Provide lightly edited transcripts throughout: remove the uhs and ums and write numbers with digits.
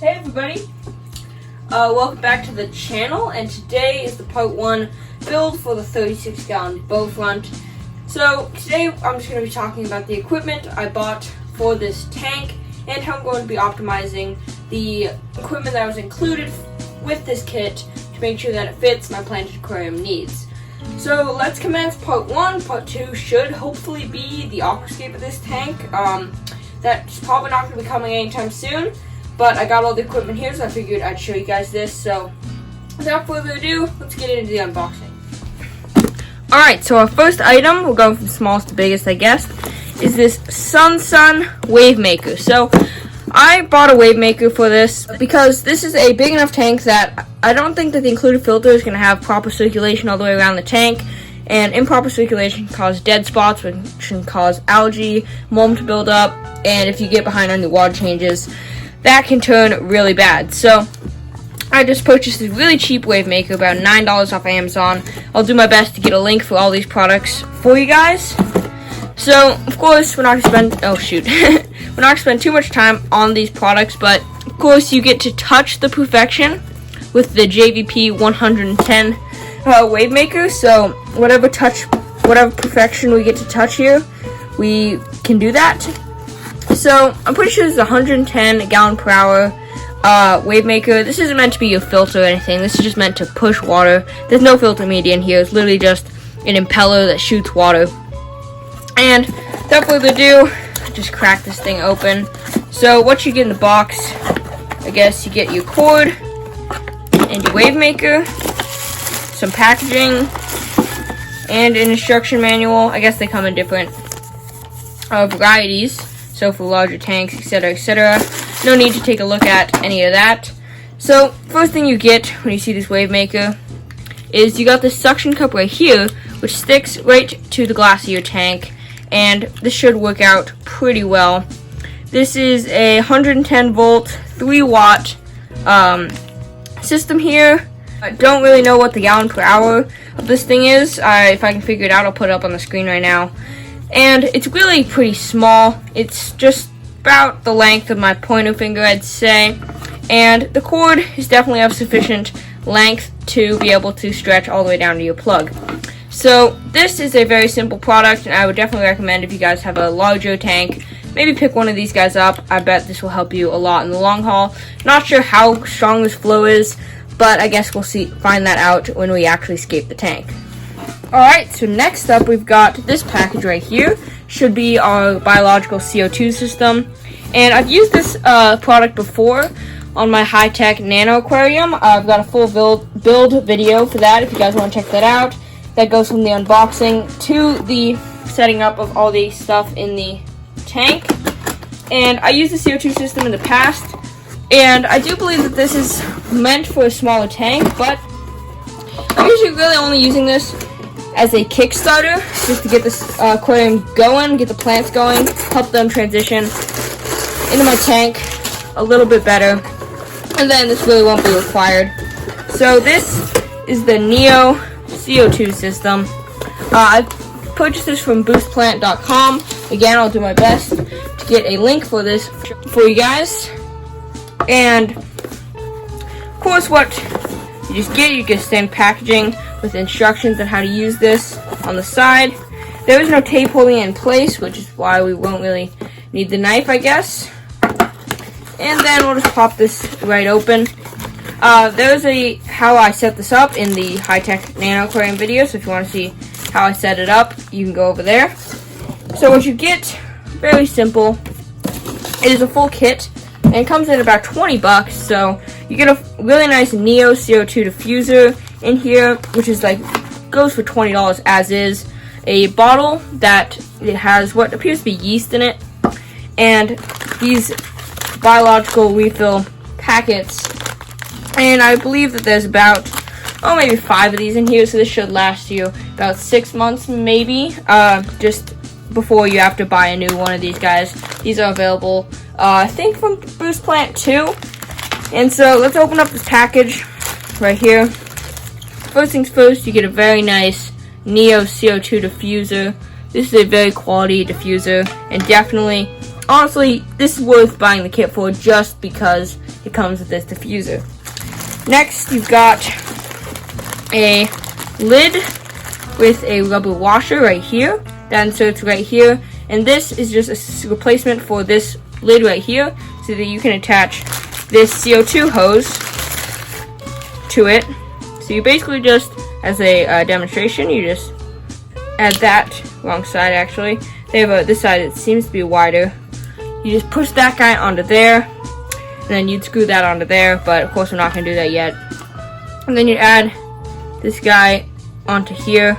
Hey everybody, welcome back to the channel, and today is the part 1 build for the 36-gallon bow front. So today I'm just going to be talking about the equipment I bought for this tank and how I'm going to be optimizing the equipment that was included with this kit to make sure that it fits my planted aquarium needs. So let's commence part 1. Part 2 should hopefully be the aquascape of this tank. That's probably not going to be coming anytime soon, but I got all the equipment here, so I figured I'd show you guys this. So without further ado, let's get into the unboxing. Alright, so our first item, we're going from smallest to biggest, I guess, is this Sun wave maker. So I bought a wave maker for this because this is a big enough tank that I don't think that the included filter is going to have proper circulation all the way around the tank, and improper circulation can cause dead spots, which can cause algae, mold to build up, and if you get behind on the water changes, that can turn really bad. So I just purchased this really cheap wave maker, about $9 off Amazon. I'll do my best to get a link for all these products for you guys. So of course we're not gonna spend we're not gonna spend too much time on these products, but of course you get to touch the perfection with the JVP 110 wave maker. So whatever perfection we get to touch here, we can do that. So I'm pretty sure this is 110 gallon per hour wave maker. This isn't meant to be a filter or anything. This is just meant to push water. There's no filter media in here. It's literally just an impeller that shoots water. And without further ado, just crack this thing open. So what you get in the box, I guess you get your cord and your wave maker, some packaging, and an instruction manual. I guess they come in different varieties, so for larger tanks, etc., etc. No need to take a look at any of that. So first thing you get when you see this wave maker is you got this suction cup right here, which sticks right to the glass of your tank, and this should work out pretty well. This is a 110 volt 3 watt system here. I don't really know what the gallon per hour of this thing is. If I can figure it out, I'll put it up on the screen right now. And it's really pretty small. It's just about the length of my pointer finger, I'd say. And the cord is definitely of sufficient length to be able to stretch all the way down to your plug. So this is a very simple product, and I would definitely recommend if you guys have a larger tank, maybe pick one of these guys up. I bet this will help you a lot in the long haul. Not sure how strong this flow is, but I guess we'll find that out when we actually scape the tank. Alright, so next up we've got this package right here. Should be our biological CO2 system. And I've used this product before on my high-tech nano aquarium. I've got a full build video for that if you guys want to check that out. That goes from the unboxing to the setting up of all the stuff in the tank. And I used the CO2 system in the past, and I do believe that this is meant for a smaller tank, but I'm usually really only using this as a Kickstarter, just to get this aquarium going, get the plants going, help them transition into my tank a little bit better, and then this really won't be required. So this is the Neo CO2 system. I purchased this from boostplant.com. Again, I'll do my best to get a link for this for you guys. And of course, what you get same packaging with instructions on how to use this on the side. There is no tape holding it in place, which is why we won't really need the knife, I guess. And then we'll just pop this right open. There's a how I set this up in the high-tech nano aquarium video, so if you want to see how I set it up, you can go over there. So what you get, very simple, it is a full kit, and it comes in about 20 bucks, so you get a really nice Neo CO2 diffuser in here, which is goes for $20 as is. A bottle that it has what appears to be yeast in it, and these biological refill packets. And I believe that there's about, maybe 5 of these in here, so this should last you about 6 months, maybe, just before you have to buy a new one of these guys. These are available, I think, from Boost Plant too. And so let's open up this package right here. First things first, you get a very nice Neo CO2 diffuser. This is a very quality diffuser, and definitely honestly, this is worth buying the kit for just because it comes with this diffuser. Next, you've got a lid with a rubber washer right here that inserts right here, and this is just a replacement for this lid right here so that you can attach this CO2 hose to it. So you basically just, as a demonstration, you just add that, wrong side actually, they have this side that seems to be wider. You just push that guy onto there, and then you'd screw that onto there, but of course we're not going to do that yet. And then you add this guy onto here,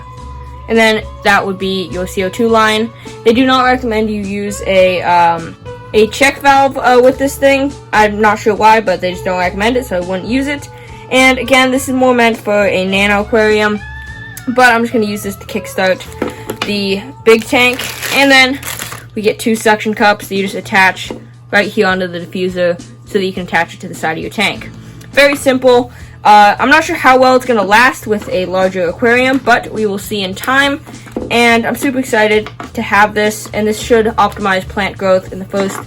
and then that would be your CO2 line. They do not recommend you use a check valve with this thing. I'm not sure why, but they just don't recommend it, so I wouldn't use it. And again, this is more meant for a nano aquarium, but I'm just going to use this to kickstart the big tank. And then we get 2 suction cups that you just attach right here onto the diffuser so that you can attach it to the side of your tank. Very simple. I'm not sure how well it's going to last with a larger aquarium, but we will see in time. And I'm super excited to have this, and this should optimize plant growth in the first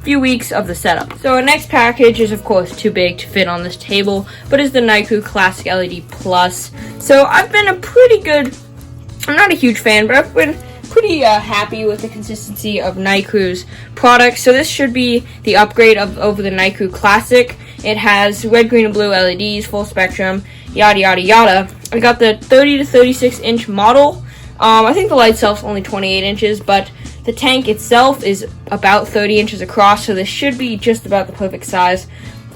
few weeks of the setup. So our next package is of course too big to fit on this table, but is the Nike Classic LED Plus. So I've been I'm not a huge fan, but I've been pretty happy with the consistency of Nike's products. So this should be the upgrade over the Nike Classic. It has red, green, and blue LEDs, full spectrum, yada yada yada. I got the 30 to 36 inch model. I think the light itself is only 28 inches, but the tank itself is about 30 inches across, so this should be just about the perfect size.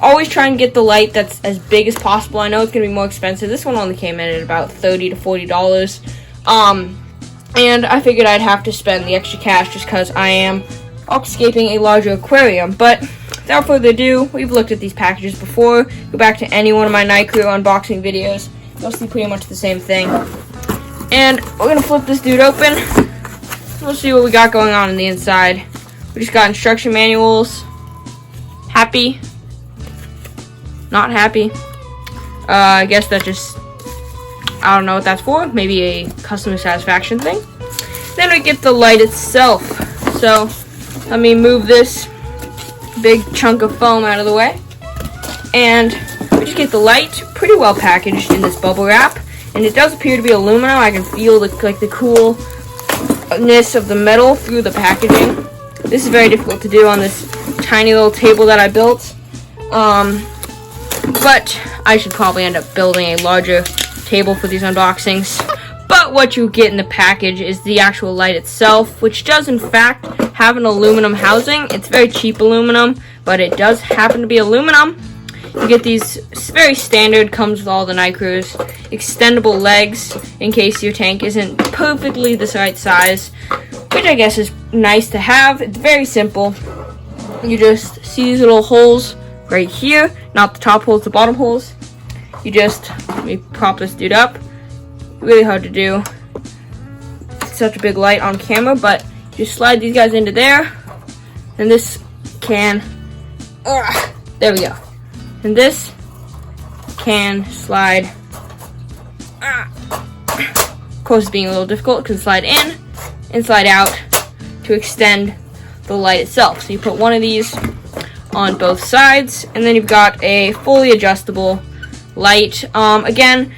Always try and get the light that's as big as possible. I know it's going to be more expensive. This one only came in at about $30 to $40. And I figured I'd have to spend the extra cash just because I am aquascaping a larger aquarium. But without further ado, we've looked at these packages before. Go back to any one of my Nike unboxing videos. You'll see pretty much the same thing. And we're going to flip this dude open. We'll see what we got going on the inside. We just got instruction manuals. Happy. Not happy. I guess that just, I don't know what that's for. Maybe a customer satisfaction thing. Then we get the light itself. So let me move this big chunk of foam out of the way. And we just get the light pretty well packaged in this bubble wrap. And it does appear to be aluminum. I can feel the coolness of the metal through the packaging. This is very difficult to do on this tiny little table that I built. But I should probably end up building a larger table for these unboxings. But what you get in the package is the actual light itself, which does in fact have an aluminum housing. It's very cheap aluminum, but it does happen to be aluminum. You get these very standard, comes with all the Nike's extendable legs in case your tank isn't perfectly the right size, which I guess is nice to have. It's very simple. You just see these little holes right here, not the top holes, the bottom holes. You just, let me prop this dude up. Really hard to do. It's such a big light on camera, but you slide these guys into there, and this can, there we go. And this can slide, of course being a little difficult, it can slide in and slide out to extend the light itself. So you put one of these on both sides, and then you've got a fully adjustable light. Again,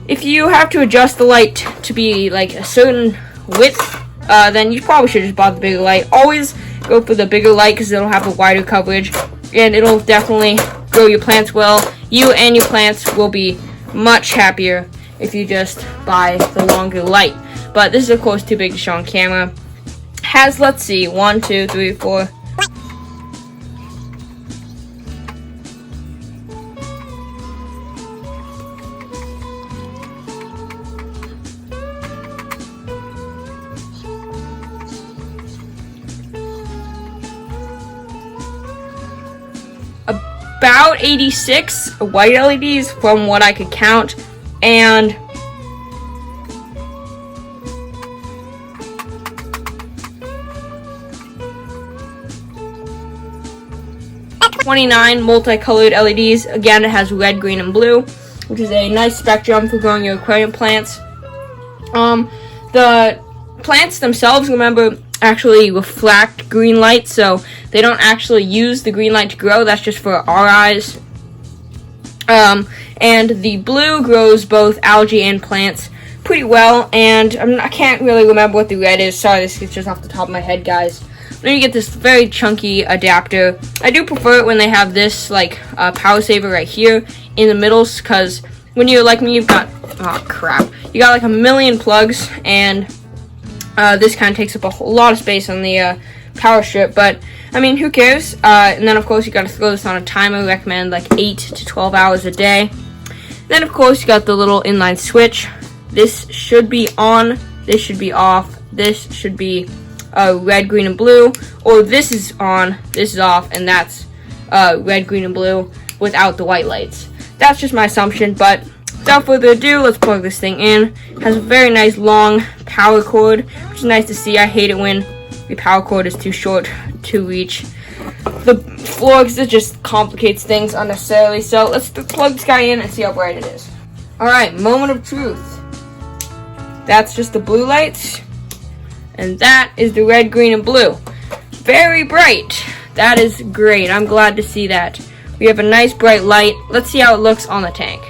if you have to adjust the light to be like a certain width, then you probably should just buy the bigger light. Always go for the bigger light because it'll have a wider coverage, and it'll definitely grow your plants well. You and your plants will be much happier if you just buy the longer light. But this is of course too big to show on camera. Has, let's see, 1, 2, 3, 4. About 86 white LEDs from what I could count, and $29 multicolored LEDs. Again, it has red, green, and blue, which is a nice spectrum for growing your aquarium plants. The plants themselves, remember, actually reflect green light, so they don't actually use the green light to grow. That's just for our eyes. And the blue grows both algae and plants pretty well, and I can't really remember what the red is. Sorry, this is just off the top of my head, guys. Then you get this very chunky adapter. I do prefer it when they have this, like, power saver right here in the middles, because when you're like me, you've got, oh crap, you got like a million plugs, and this kind of takes up a whole lot of space on the power strip, but I mean, who cares? And then of course you got to throw this on a timer. Recommend like 8 to 12 hours a day. Then of course you got the little inline switch. This should be on, this should be off, this should be red, green, and blue, or this is on, this is off, and that's red, green, and blue without the white lights. That's just my assumption, but without further ado, let's plug this thing in. It has a very nice long power cord, which is nice to see. I hate it when the power cord is too short to reach the floor, because it just complicates things unnecessarily. So let's plug this guy in and see how bright it is. Alright, moment of truth. That's just the blue lights, and that is the red, green, and blue. Very bright. That is great. I'm glad to see that. We have a nice bright light. Let's see how it looks on the tank.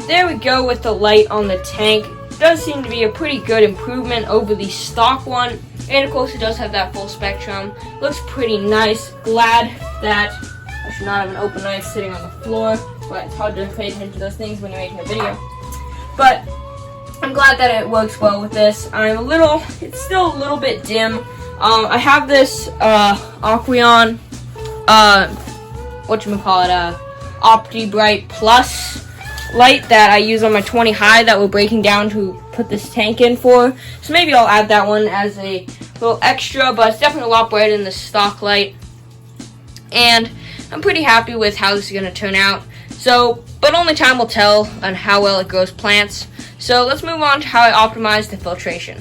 There we go with the light on the tank. It does seem to be a pretty good improvement over the stock one. And of course it does have that full spectrum. Looks pretty nice. Glad that I should not have an open light sitting on the floor. But it's hard to pay attention to those things when you're making a video. But I'm glad that it works well with this. It's still a little bit dim. I have this aquarium, Opti Bright Plus light that I use on my 20 high that we're breaking down to put this tank in for. So maybe I'll add that one as a little extra, but it's definitely a lot brighter than the stock light. And I'm pretty happy with how this is going to turn out. So, but only time will tell on how well it grows plants. So let's move on to how I optimize the filtration.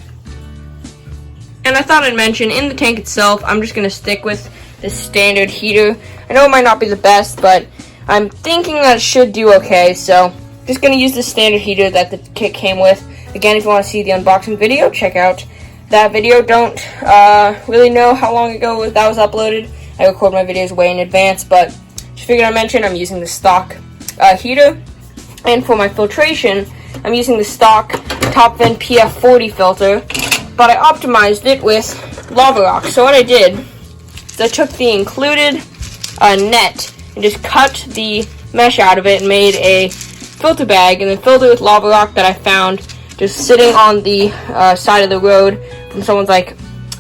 And I thought I'd mention, in the tank itself, I'm just going to stick with this standard heater. I know it might not be the best, but I'm thinking that it should do okay. So just going to use the standard heater that the kit came with. Again, if you want to see the unboxing video, check out that video. Don't really know how long ago that was uploaded. I record my videos way in advance, but just figured I'd mention I'm using the stock heater. And for my filtration, I'm using the stock Top Vent PF40 filter, but I optimized it with lava rock. So what I did is I took the included net and just cut the mesh out of it and made a filter bag, and then filled it with lava rock that I found just sitting on the side of the road from someone's, like,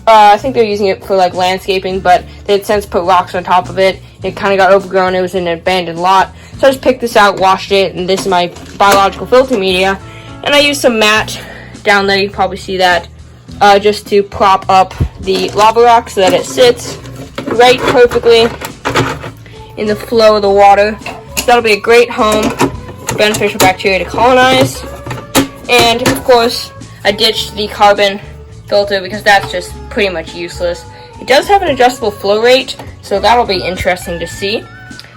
I think they're using it for like landscaping, but they had since put rocks on top of it. It kind of got overgrown. It was in an abandoned lot. So I just picked this out, washed it, and this is my biological filter media. And I used some mat down there, you can probably see that, just to prop up the lava rock so that it sits right perfectly in the flow of the water. So that'll be a great home for beneficial bacteria to colonize. And of course, I ditched the carbon filter because that's just pretty much useless. It does have an adjustable flow rate, so that'll be interesting to see.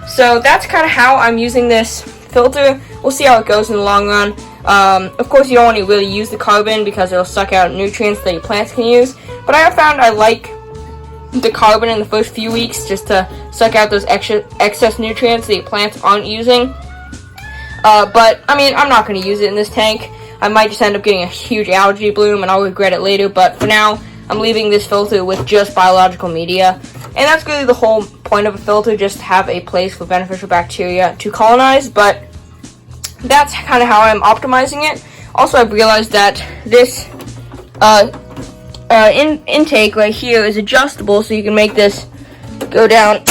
So that's kind of how I'm using this filter. We'll see how it goes in the long run. Of course, you don't want to really use the carbon because it'll suck out nutrients that your plants can use. But I have found I like the carbon in the first few weeks just to suck out those excess nutrients that your plants aren't using. But, I mean, I'm not going to use it in this tank. I might just end up getting a huge algae bloom and I'll regret it later. But for now, I'm leaving this filter with just biological media. And that's really the whole point of a filter, just to have a place for beneficial bacteria to colonize. But that's kind of how I'm optimizing it. Also, I've realized that this intake right here is adjustable, so you can make this go down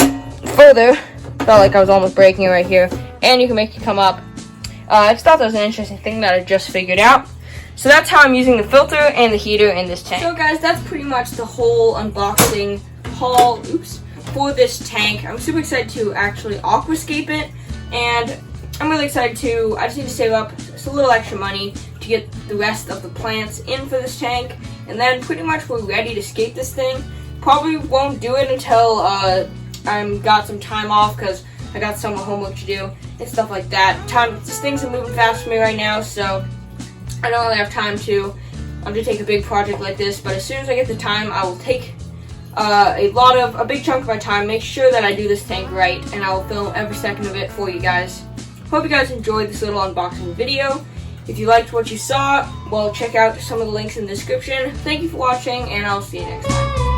further. Felt like I was almost breaking it right here. And you can make it come up. I just thought that was an interesting thing that I just figured out. So that's how I'm using the filter and the heater in this tank. So guys, that's pretty much the whole unboxing haul for this tank. I'm super excited to actually aquascape it, and I'm really excited to, I just need to save up just a little extra money to get the rest of the plants in for this tank, and then pretty much we're ready to scape this thing. Probably won't do it until I've got some time off because I got some homework to do and stuff like that. Things are moving fast for me right now, so I don't really have time to undertake a big project like this, but as soon as I get the time, I will take a big chunk of my time, make sure that I do this tank right, and I will film every second of it for you guys. Hope you guys enjoyed this little unboxing video. If you liked what you saw, well, check out some of the links in the description. Thank you for watching, and I'll see you next time.